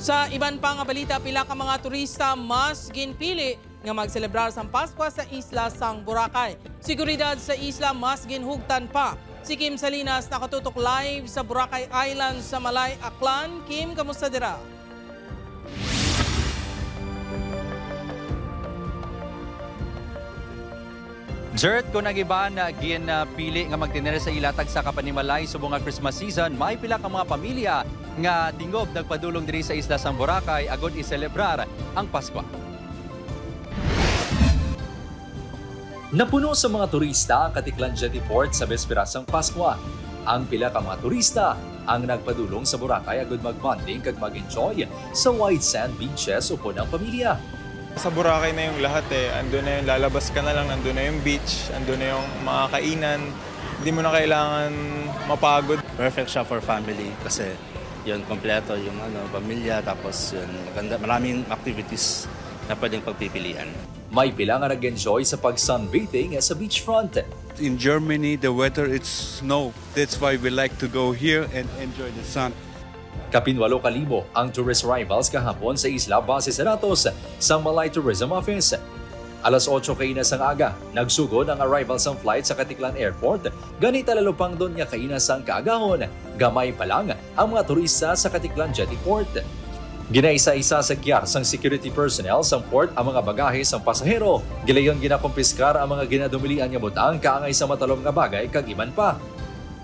Sa iban pa nga balita, pila ka mga turista mas ginpili nga magselebrar sang Pasko sa isla sang Boracay. Seguridad sa isla mas ginhugtan pa. Si Kim Salinas nakatutok live sa Boracay Island sa Malay, Aklan. Kim, kamusta dira? Jert, kung nag-iba na ginpili nga magtinere sa ilatag sa Kapanimalay subong nga Christmas season, may pila ka mga pamilya nga tingob nagpadulong diri sa isla sang Boracay agod iselebrar ang Pasko. Napuno sa mga turista ang Katiklan Jetty Port sa bespera sang Pasko. Ang pila ka mga turista ang nagpadulong sa Boracay agod mag-bonding kag mag-enjoy sa white sand beaches upon ang pamilya. Sa Boracay na yung lahat Andun na yung lalabas ka na lang, andun na yung beach, andun na yung mga kainan. Hindi mo na kailangan mapagod. Perfect siya for family kasi yun, kompleto yung pamilya, tapos yun, maganda, maraming activities na pwedeng pagpipilian. May pila nga nag-enjoy sa pag-sunbathing sa beachfront. In Germany, the weather is snow. That's why we like to go here and enjoy the sun. Kapin 8,000 ang tourist arrivals kahapon sa isla base sa datos sa Malay Tourism Office. Alas 8 kainas ang aga, nagsugod ang arrivals ang flight sa Katiklan Airport. Ganita lalupang doon nga kainas ang kaagahon. Gamay pa lang ang mga turista sa Katiklan Jetty Port. Ginaisa-isa sa gyar sang security personnel sang port ang mga bagahe sang pasahero. Gilayon ginakumpiskar ang mga ginadumilian nga butang kaangay sa matalom nga bagay kag iban pa.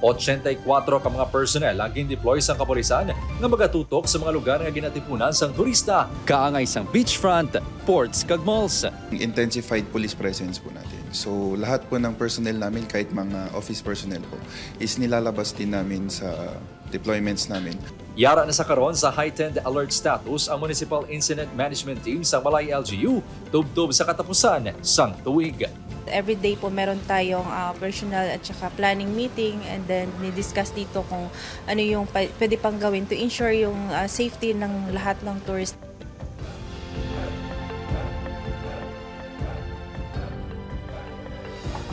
84 ka mga personnel ang gin-deploy sa kapulisan nga magatutok sa mga lugar nga ginatipunan sang turista, kaangay sang beachfront, ports kag malls. Intensified police presence po natin. So lahat po ng personnel namin, kahit mga office personnel po, is nilalabas din namin sa deployments namin. Yara na sa karon sa heightened alert status ang Municipal Incident Management Team sa Malay LGU tubtob sa katapusan sang tuig. Every day po meron tayong personal at saka planning meeting, and then ni-discuss dito kung ano yung pwede pang gawin to ensure yung safety ng lahat ng tourist.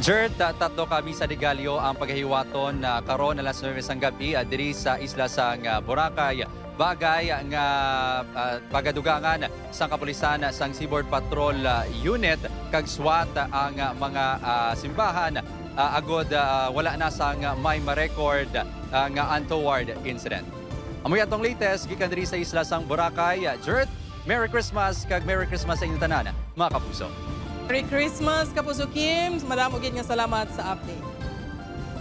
Jert, tatlo kami sa Degalio ang paghihiwaton karon alas 9 sang gabi diri sa isla sang Boracay. Bagay nga pagadugangan sa kapulisan sang Seaboard Patrol Unit kag SWAT ang mga simbahan agod wala na sang may ma-record nga untoward incident. Amoy atong latest gikan diri sa isla sang Boracay. Jert, Merry Christmas kag Merry Christmas sa inyong tanan, mga kapuso. Merry Christmas, Kapuso Kim. Madamo gid nga salamat sa update.